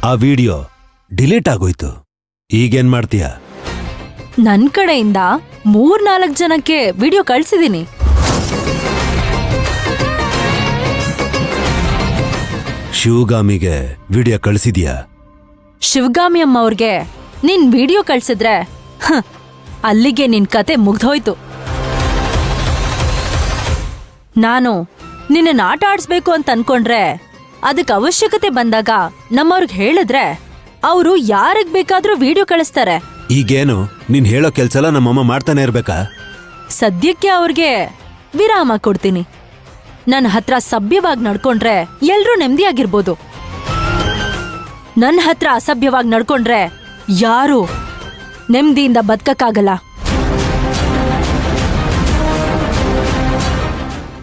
ಆ video delete ಆಗೋಯ್ತು. ಈಗೇನ್ ಮಾಡ್ತೀಯ? ನನ್ ಕಡೆಯಿಂದ 3-4 ಜನಕ್ಕೆ ವಿಡಿಯೋ ಕಳ್ಸಿದೀನಿ. ಶಿವಗಾಮಿಗೆ ವಿಡಿಯೋ ಕಳಿಸಿದ್ಯಾ? ಶಿವಗಾಮಿ ಅಮ್ಮ ಅವ್ರಿಗೆ ನಿನ್ ವಿಡಿಯೋ ಕಳ್ಸಿದ್ರೆ ಅಲ್ಲಿಗೆ ನಿನ್ ಕತೆ ಮುಗ್ದೋಯ್ತು. ನಾನು ನಿನ್ನ ಆಟ ಆಡ್ಸ್ಬೇಕು ಅಂತ ಅನ್ಕೊಂಡ್ರೆ ಅದಕ್ಕೆ ಅವಶ್ಯಕತೆ ಬಂದಾಗ ನಮ್ಮವ್ರಿಗೆ ಹೇಳಿದ್ರೆ ಅವರು ಯಾರಿಗ್ ಬೇಕಾದ್ರೂ ವಿಡಿಯೋ ಕಳಿಸ್ತಾರೆ. ಈಗೇನು ನೀನ್ ಹೇಳೋ ಕೆಲ್ಸಲ್ಲ ನಮ್ಮಮ್ಮ ಮಾಡ್ತಾನೆ ಇರ್ಬೇಕಾ? ಸದ್ಯಕ್ಕೆ ಅವ್ರಿಗೆ ವಿರಾಮ ಕೊಡ್ತೀನಿ. ನನ್ನ ಹತ್ರ ಸಭ್ಯವಾಗಿ ನಡ್ಕೊಂಡ್ರೆ ಎಲ್ರೂ ನೆಮ್ಮದಿಯಾಗಿರ್ಬೋದು. ನನ್ನ ಹತ್ರ ಅಸಭ್ಯವಾಗಿ ನಡ್ಕೊಂಡ್ರೆ ಯಾರು ನೆಮ್ಮದಿಯಿಂದ ಬದುಕಕ್ಕಾಗಲ್ಲ.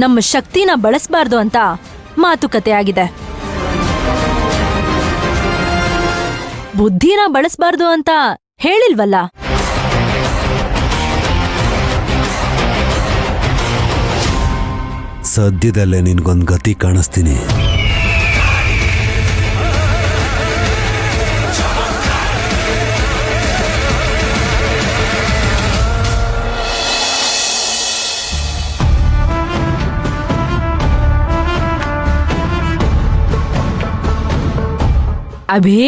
ನಮ್ಮ ಶಕ್ತಿನ ಬಳಸಬಾರ್ದು ಅಂತ ಮಾತುಕತೆ ಆಗಿದೆ. ಬುದ್ಧಿನ ಬಳಸಬಾರ್ದು ಅಂತ ಹೇಳಿಲ್ವಲ್ಲ. ಸದ್ಯದಲ್ಲೇ ನಿನ್ಗೊಂದ್ ಗತಿ ಕಾಣಿಸ್ತೀನಿ. ಅಭಿ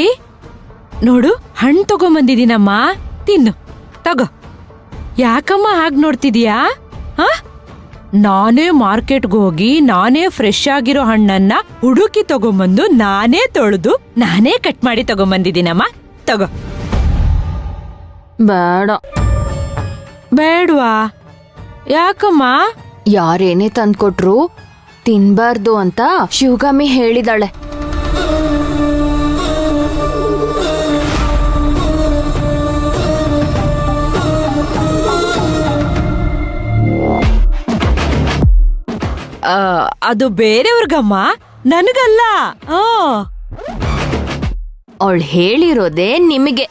ನೋಡು, ಹಣ್ಣು ತಗೊಂಬಂದಿದ್ದೀನಮ್ಮ, ತಿನ್ನು, ತಗೋ. ಯಾಕಮ್ಮ ಹಾಗೆ ನೋಡ್ತಿದೀಯಾ? ನಾನೇ ಮಾರ್ಕೆಟ್ಗೆ ಹೋಗಿ ನಾನೇ ಫ್ರೆಶ್ ಆಗಿರೋ ಹಣ್ಣನ್ನ ಹುಡುಕಿ ತಗೊಂಬಂದು ನಾನೇ ತೊಳೆದು ನಾನೇ ಕಟ್ ಮಾಡಿ ತಗೊಂಬಂದಿದ್ದೀನಮ್ಮ, ತಗೋ. ಬೇಡ. ಬೇಡ್ವಾ? ಯಾಕಮ್ಮ? ಯಾರೇನೇ ತಂದ್ಕೊಟ್ರು ತಿನ್ಬಾರ್ದು ಅಂತ ಶಿವಗಾಮಿ ಹೇಳಿದಾಳೆ. ಅದು ಬೇರೆಯವ್ರಿಗಮ್ಮ, ನನಗಲ್ಲ. ಅವಳು ಹೇಳಿರೋದೇ ನಿಮಗೆ.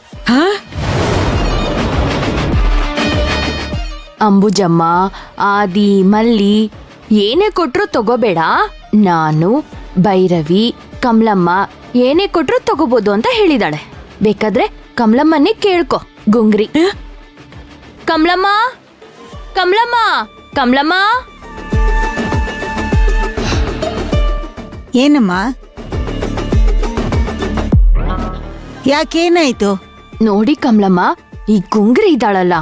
ಅಂಬುಜಮ್ಮ, ಆದಿ, ಮಲ್ಲಿ ಏನೇ ಕೊಟ್ರು ತಗೋಬೇಡ. ನಾನು, ಭೈರವಿ, ಕಮಲಮ್ಮ ಏನೇ ಕೊಟ್ರು ತಗೋಬಹುದು ಅಂತ ಹೇಳಿದಾಳೆ. ಬೇಕಾದ್ರೆ ಕಮಲಮ್ಮನೇ ಕೇಳ್ಕೊ. ಗುಂಗ್ರಿ, ಕಮಲಮ್ಮ, ಕಮಲಮ್ಮ, ಕಮಲಮ್ಮ. ಏನಮ್ಮ? ಯಾಕೇನಾಯ್ತು? ನೋಡಿ ಕಮಲಮ್ಮ, ಈ ಗುಂಗ್ರಿ ಇದ್ದಾಳಲ್ಲ,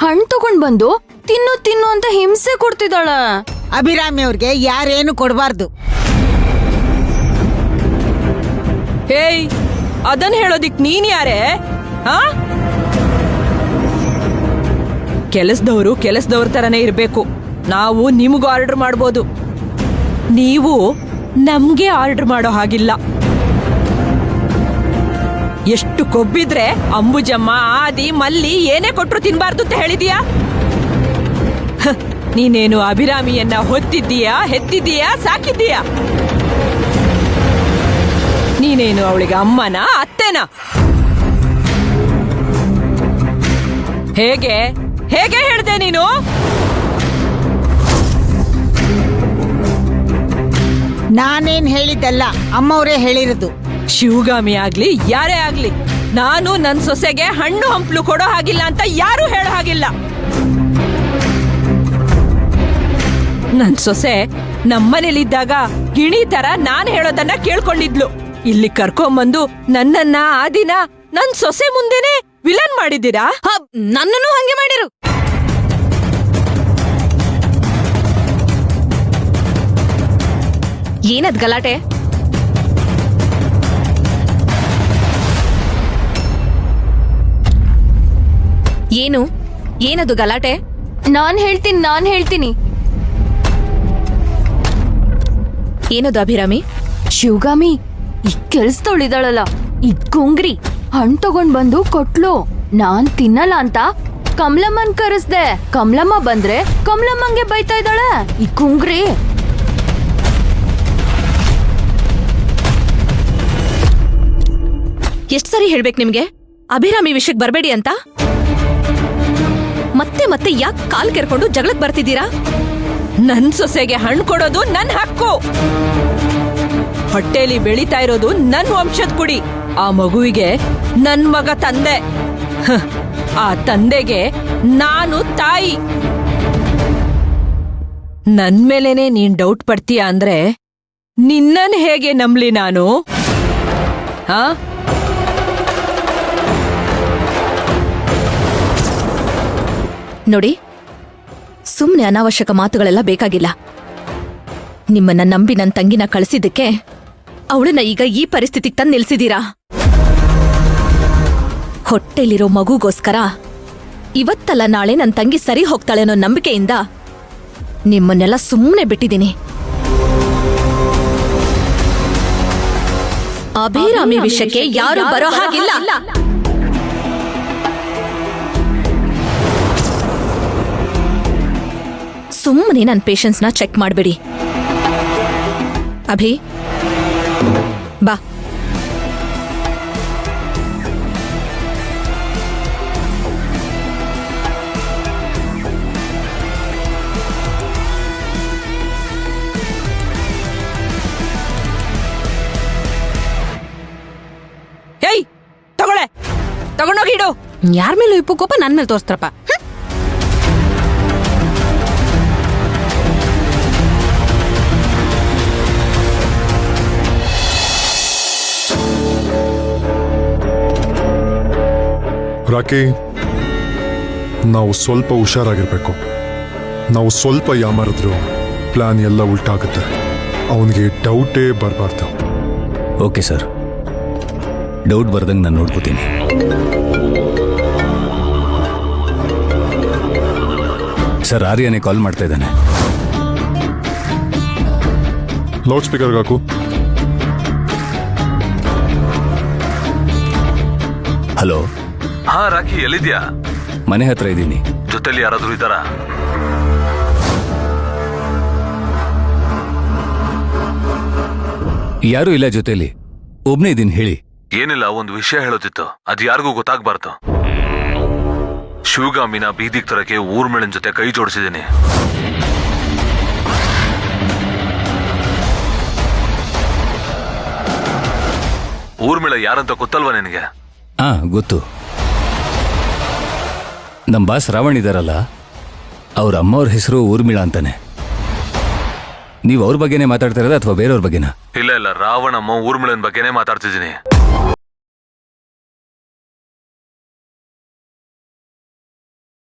ಹಣ್ಣು ತಗೊಂಡ್ ಬಂದು ತಿನ್ನು ತಿನ್ನು ಅಂತ ಹಿಂಸೆ ಕೊಡ್ತಿದ್ದಾಳ. ಅಭಿರಾಮಿ ಅವ್ರಿಗೆ ಯಾರೇನು ಕೊಡಬಾರ್ದು. ಹೇಯ್, ಅದನ್ ಹೇಳೋದಿಕ್ ನೀನ್ ಯಾರೇ? ಕೆಲಸದವ್ರ ತರನೇ ಇರ್ಬೇಕು. ನಾವು ನಿಮ್ಗೂ ಆರ್ಡರ್ ಮಾಡ್ಬೋದು, ನೀವು ನಮ್ಗೆ ಆರ್ಡರ್ ಮಾಡೋ ಹಾಗಿಲ್ಲ. ಎಷ್ಟು ಕೊಬ್ಬಿದ್ರೆ ಅಂಬುಜಮ್ಮ, ಆದಿ, ಮಲ್ಲಿ ಏನೇ ಕೊಟ್ರು ತಿನ್ಬಾರ್ದು ಅಂತ ಹೇಳಿದೀಯಾ? ನೀನೇನು ಅಭಿರಾಮಿಯನ್ನ ಹೊತ್ತಿದ್ದೀಯಾ, ಹೆತ್ತಿದ್ದೀಯಾ, ಸಾಕಿದ್ದೀಯಾ? ನೀನೇನು ಅವಳಿಗೆ ಅಮ್ಮನ, ಅತ್ತೆನಾ? ಹೇಗೆ ಹೇಗೆ ಹೇಳ್ದೆ ನೀನು? ನಾನೇನ್ ಹೇಳಿದ್ದಲ್ಲ, ಅಮ್ಮವ್ರೇ ಹೇಳಿರೋದು. ಶಿವಗಾಮಿ ಆಗ್ಲಿ ಯಾರೇ ಆಗ್ಲಿ, ನಾನು ನನ್ ಸೊಸೆಗೆ ಹಣ್ಣು ಹಂಪ್ಲು ಕೊಡೋ ಹಾಗಿಲ್ಲ ಅಂತ ಯಾರು ಹೇಳೋ ಹಾಗಿಲ್ಲ. ನನ್ ಸೊಸೆ ನಮ್ಮನೇಲಿದ್ದಾಗ ಗಿಣಿ ತರ ನಾನ್ ಹೇಳೋದನ್ನ ಕೇಳ್ಕೊಂಡಿದ್ಲು. ಇಲ್ಲಿ ಕರ್ಕೊಂಬಂದು ನನ್ನನ್ನ ಆ ದಿನ ನನ್ ಸೊಸೆ ಮುಂದೆನೆ ವಿಲನ್ ಮಾಡಿದ್ದೀರಾ? ನನ್ನನ್ನು ಹಂಗೆ ಮಾಡಿರು. ಏನದ್ ಗಲಾಟೆ? ಏನದು ಗಲಾಟೆ? ನಾನ್ ಹೇಳ್ತೀನಿ. ಏನದು ಅಭಿರಾಮಿ? ಶಿವಗಾಮಿ, ಈ ಕೆಲ್ಸದೊಳಿದಾಳಲ್ಲ, ಈ ಗುಂಗ್ರಿ ಹಣ್ಣು ತಗೊಂಡ್ ಬಂದು ಕೊಟ್ಲು. ನಾನ್ ತಿನ್ನಲ್ಲ ಅಂತ ಕಮಲಮ್ಮನ್ ಕರೆಸ್ದೆ. ಕಮಲಮ್ಮ ಬಂದ್ರೆ ಕಮಲಮ್ಮಂಗೆ ಬೈತಾ ಇದ್ದಾಳೆ ಈ ಗುಂಗ್ರಿ. ಎಷ್ಟ್ ಸರಿ ಹೇಳ್ಬೇಕು ನಿಮ್ಗೆ ಅಭಿರಾಮಿ ವಿಷಯಕ್ಕೆ ಬರ್ಬೇಡಿ ಅಂತ? ಮತ್ತೆ ಮತ್ತೆ ಯಾಕೆ ಕಾಲ್ ಕೆರ್ಕೊಂಡು ಜಗಳಕ್ಕೆ ಬರ್ತಿದ್ದೀರಾ? ನನ್ ಸೊಸೆಗೆ ಹಣ್ಣು ಕೊಡೋದು ನನ್ ಹಕ್ಕು. ಹೊಟ್ಟೆಲಿ ಬೆಳೀತಾ ಇರೋದು ನನ್ ವಂಶದ ಕುಡಿ. ಆ ಮಗುವಿಗೆ ನನ್ ಮಗ ತಂದೆ. ಆ ತಂದೆಗೆ ನಾನು ತಾಯಿ. ನನ್ ಮೇಲೇನೆ ನೀನ್ ಡೌಟ್ ಪಡ್ತೀಯ ಅಂದ್ರೆ ನಿನ್ನನ್ ಹೇಗೆ ನಂಬ್ಲಿ ನಾನು? ಹಾ, ನೋಡಿ, ಸುಮ್ನೆ ಅನಾವಶ್ಯಕ ಮಾತುಗಳೆಲ್ಲ ಬೇಕಾಗಿಲ್ಲ. ನಿಮ್ಮನ್ನ ನಂಬಿ ನನ್ನ ತಂಗಿನ ಕಳಿಸಿದ್ದಕ್ಕೆ ಅವಳನ್ನ ಈಗ ಈ ಪರಿಸ್ಥಿತಿಗೆ ತಂದು ನಿಲ್ಸಿದೀರಾ. ಹೊಟ್ಟೆಲಿರೋ ಮಗುಗೋಸ್ಕರ ಇವತ್ತಲ್ಲ ನಾಳೆ ನನ್ನ ತಂಗಿ ಸರಿ ಹೋಗ್ತಾಳೆ ಅನ್ನೋ ನಂಬಿಕೆಯಿಂದ ನಿಮ್ಮನ್ನೆಲ್ಲ ಸುಮ್ಮನೆ ಬಿಟ್ಟಿದ್ದೀನಿ. ಅಭಿರಾಮಿ ವಿಷಯಕ್ಕೆ ಯಾರು ಬರೋ ಹಾಗಿಲ್ಲ. ಸುಮ್ಮನೆ ನನ್ನ ಪೇಷನ್ಸ್ನ ಚೆಕ್ ಮಾಡಬೇಡಿ. ಅಭಿ, ಬಾ. ಏಯ್, ತಗೊಳ್ಳೆ, ತಗೊಂಡೋಗಿಡು. ಯಾರ ಮೇಲೂ ಇಪ್ಪು ಕೋಪ ನನ್ನ ಮೇಲೆ ತೋರಿಸ್ತಾರಪ್ಪ. ರಾಕಿ, ನಾವು ಸ್ವಲ್ಪ ಹುಷಾರಾಗಿರ್ಬೇಕು. ನಾವು ಸ್ವಲ್ಪ ಯಾಮಾರಿದ್ರು ಪ್ಲಾನ್ ಎಲ್ಲ ಉಲ್ಟಾಗುತ್ತೆ. ಅವನಿಗೆ ಡೌಟೇ ಬರಬಾರ್ದು. ಓಕೆ ಸರ್, ಡೌಟ್ ಬರ್ದಂಗೆ ನಾನು ನೋಡ್ಕೋತೀನಿ. ಸರ್, ಆರ್ಯನೇ ಕಾಲ್ ಮಾಡ್ತಾ ಇದ್ದಾನೆ. ಲೌಡ್ ಸ್ಪೀಕರ್ಗೆ ಹಾಕು. ಹಲೋ. ಹಾ ರಾಕಿ, ಎಲ್ಲಿದ್ಯಾ? ಮನೆ ಹತ್ರ ಇದ್ದೀನಿ. ಜೊತೆಲಿ ಯಾರಾದ್ರೂ ಇದ್ದಾರಾ? ಯಾರೂ ಇಲ್ಲ ಜೊತೆಲಿ, ಒಬ್ನೇ ಇದ್ದೀನಿ. ಹೇಳಿ. ಏನಿಲ್ಲ, ಒಂದು ವಿಷಯ ಹೇಳೋದಿತ್ತು. ಅದು ಯಾರಿಗೂ ಗೊತ್ತಾಗ್ಬಾರ್ದು. ಶಿವಗಾಮಿನ ಬೀದಿಗೆ ತರಕ್ಕೆ ಊರ್ಮಿಳನ್ ಜೊತೆ ಕೈ ಜೋಡಿಸಿದ್ದೀನಿ. ಊರ್ಮಿಳ ಯಾರಂತ ಗೊತ್ತಲ್ವಾ ನಿನಗೆ? ಹಾ, ಗೊತ್ತು. ನಮ್ಮ ಬಾಸ್ ರಾವಣ್ ಇದಾರಲ್ಲ, ಅವ್ರ ಅಮ್ಮವ್ರ ಹೆಸರು ಊರ್ಮಿಳಾ ಅಂತಾನೆ. ನೀವು ಅವ್ರ ಬಗ್ಗೆನೇ ಮಾತಾಡ್ತಾ ಇರೋದ ಅಥವಾ ಬೇರೆಯವ್ರ ಬಗ್ಗೆನಾ? ಇಲ್ಲ ಇಲ್ಲ, ರಾವಣಮ್ಮ ಊರ್ಮಿಳನ್ ಬಗ್ಗೆನೇ ಮಾತಾಡ್ತಿದ್ದೀನಿ.